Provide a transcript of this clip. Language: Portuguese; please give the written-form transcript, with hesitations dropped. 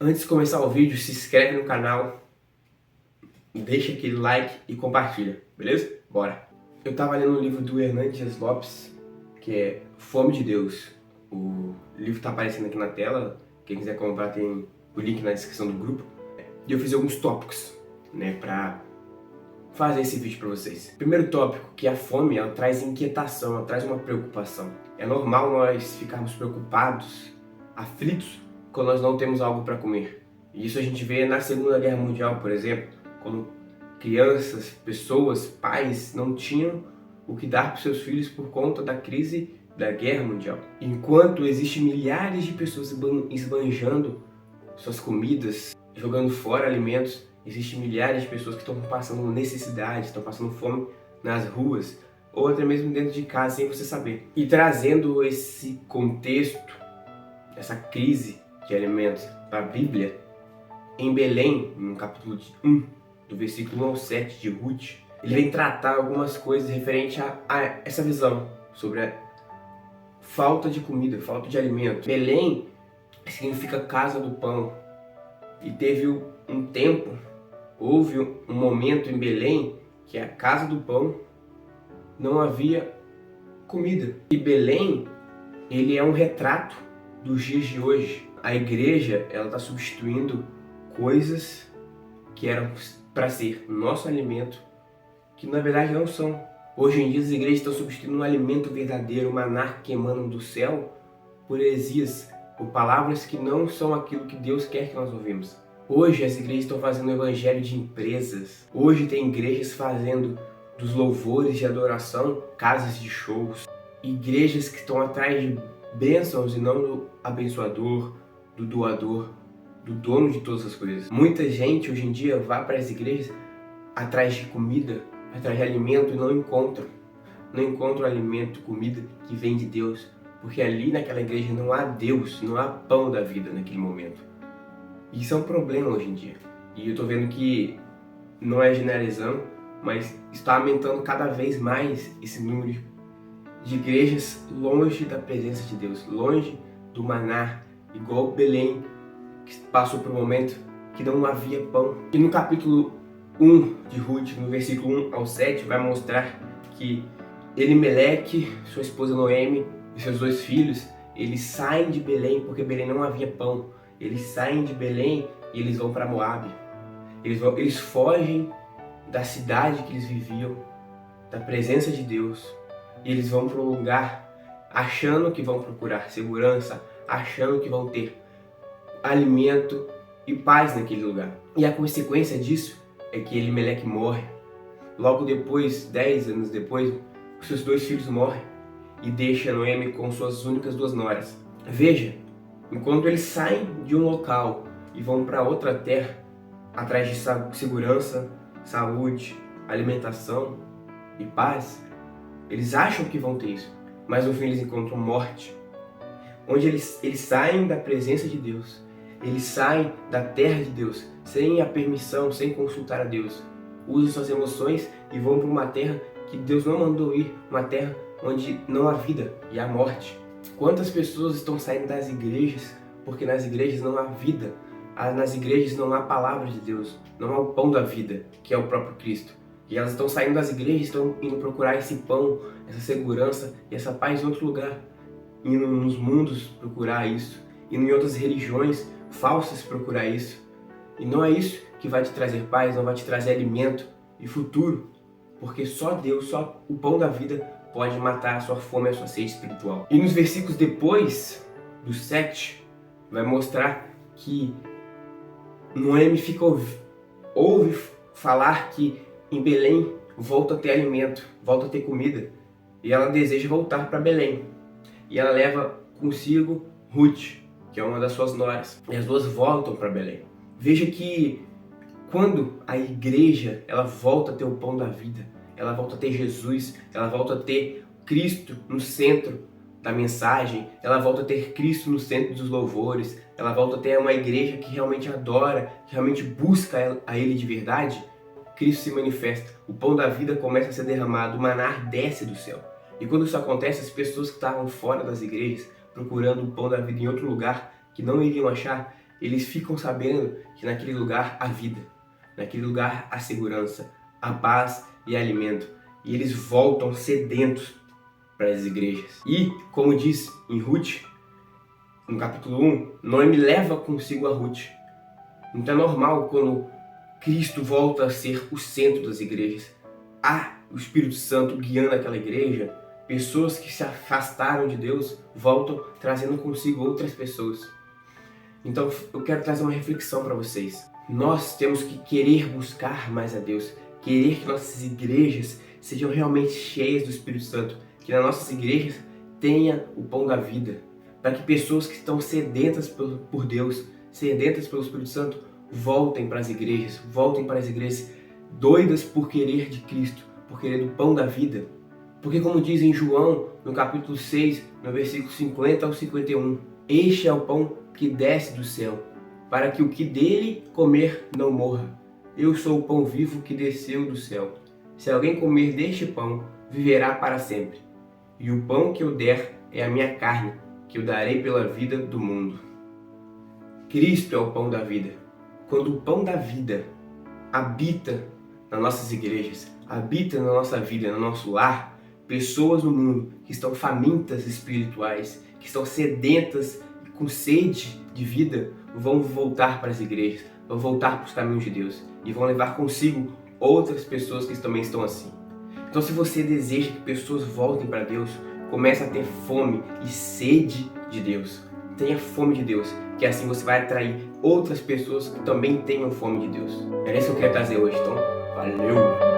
Antes de começar o vídeo, se inscreve no canal, deixa aquele like e compartilha, beleza? Bora! Eu tava lendo um livro do Hernandes Dias Lopes, que é Fome de Deus. O livro tá aparecendo aqui na tela, quem quiser comprar tem o link na descrição do grupo. E eu fiz alguns tópicos, né, pra fazer esse vídeo pra vocês. Primeiro tópico, que a fome, ela traz inquietação, ela traz uma preocupação. É normal nós ficarmos preocupados, aflitos, quando nós não temos algo para comer. E isso a gente vê na Segunda Guerra Mundial, por exemplo, quando crianças, pessoas, pais não tinham o que dar para seus filhos por conta da crise da Guerra Mundial. Enquanto existem milhares de pessoas esbanjando suas comidas, jogando fora alimentos, existem milhares de pessoas que estão passando necessidade, estão passando fome nas ruas, ou até mesmo dentro de casa sem você saber. E trazendo esse contexto, essa crise de alimentos para a Bíblia, em Belém, no capítulo 1, do versículo 1 ao 7 de Ruth, ele vem tratar algumas coisas referentes a essa visão sobre a falta de comida, falta de alimento. Belém significa casa do pão. E teve um tempo, houve um momento em Belém que a casa do pão não havia comida. E Belém, ele é um retrato dos dias de hoje. A igreja, ela está substituindo coisas que eram para ser nosso alimento, que na verdade não são. Hoje em dia as igrejas estão substituindo um alimento verdadeiro, um maná que emana do céu, por heresias, por palavras que não são aquilo que Deus quer que nós ouvimos. Hoje as igrejas estão fazendo o evangelho de empresas. Hoje tem igrejas fazendo dos louvores de adoração casas de shows. Igrejas que estão atrás de bênçãos e não do abençoador, do doador, do dono de todas as coisas. Muita gente hoje em dia vai para as igrejas atrás de comida, atrás de alimento e não encontra alimento, comida que vem de Deus, porque ali naquela igreja não há Deus, não há pão da vida naquele momento. Isso é um problema hoje em dia. E eu tô vendo que não é generalizando, mas está aumentando cada vez mais esse número de igrejas longe da presença de Deus, longe do maná, igual Belém, que passou por um momento que não havia pão. E no capítulo 1 de Ruth, no versículo 1 ao 7, vai mostrar que Elimeleque, sua esposa Noemi e seus 2 filhos, eles saem de Belém porque Belém não havia pão. Eles saem de Belém e eles vão para Moabe. Eles fogem da cidade que eles viviam, da presença de Deus, e eles vão para um lugar achando que vão procurar segurança, achando que vão ter alimento e paz naquele lugar. E a consequência disso é que Elimeleque morre. Logo depois, 10 anos depois, os seus 2 filhos morrem e deixa Noemi com suas únicas 2 noras. Veja, enquanto eles saem de um local e vão para outra terra, atrás de segurança, saúde, alimentação e paz, eles acham que vão ter isso, mas no fim eles encontram morte. Onde eles saem da presença de Deus, eles saem da terra de Deus, sem a permissão, sem consultar a Deus. Usam suas emoções e vão para uma terra que Deus não mandou ir, uma terra onde não há vida e há morte. Quantas pessoas estão saindo das igrejas porque nas igrejas não há vida, nas igrejas não há palavra de Deus, não há o pão da vida, que é o próprio Cristo. E elas estão saindo das igrejas, estão indo procurar esse pão, essa segurança e essa paz em outro lugar. Indo nos mundos procurar isso, indo em outras religiões falsas procurar isso. E não é isso que vai te trazer paz, não vai te trazer alimento e futuro, porque só Deus, só o pão da vida pode matar a sua fome e a sua sede espiritual. E nos versículos depois do 7, vai mostrar que Noemi ouve falar que em Belém volta a ter alimento, volta a ter comida, e ela deseja voltar para Belém. E ela leva consigo Ruth, que é uma das suas noras, e as duas voltam para Belém. Veja que quando a igreja ela volta a ter o pão da vida, ela volta a ter Jesus, ela volta a ter Cristo no centro da mensagem, ela volta a ter Cristo no centro dos louvores, ela volta a ter uma igreja que realmente adora, que realmente busca a Ele de verdade, Cristo se manifesta, o pão da vida começa a ser derramado, o maná desce do céu. E quando isso acontece, as pessoas que estavam fora das igrejas, procurando o pão da vida em outro lugar, que não iriam achar, eles ficam sabendo que naquele lugar há vida, naquele lugar há segurança, há paz e alimento. E eles voltam sedentos para as igrejas. E, como diz em Ruth, no capítulo 1, Noemi leva consigo a Ruth. Então é normal quando Cristo volta a ser o centro das igrejas. Há o Espírito Santo guiando aquela igreja. Pessoas que se afastaram de Deus voltam trazendo consigo outras pessoas. Então eu quero trazer uma reflexão para vocês. Nós temos que querer buscar mais a Deus, querer que nossas igrejas sejam realmente cheias do Espírito Santo, que nas nossas igrejas tenha o pão da vida, para que pessoas que estão sedentas por Deus, sedentas pelo Espírito Santo, voltem para as igrejas doidas por querer de Cristo, por querer do pão da vida. Porque como diz em João, no capítulo 6, no versículo 50 ao 51, este é o pão que desce do céu, para que o que dele comer não morra. Eu sou o pão vivo que desceu do céu. Se alguém comer deste pão, viverá para sempre. E o pão que eu der é a minha carne, que eu darei pela vida do mundo. Cristo é o pão da vida. Quando o pão da vida habita nas nossas igrejas, habita na nossa vida, no nosso lar, pessoas no mundo que estão famintas espirituais, que estão sedentas, com sede de vida, vão voltar para as igrejas, vão voltar para os caminhos de Deus e vão levar consigo outras pessoas que também estão assim. Então, se você deseja que pessoas voltem para Deus, comece a ter fome e sede de Deus. Tenha fome de Deus, que assim você vai atrair outras pessoas que também tenham fome de Deus. É isso que eu quero trazer hoje, então valeu!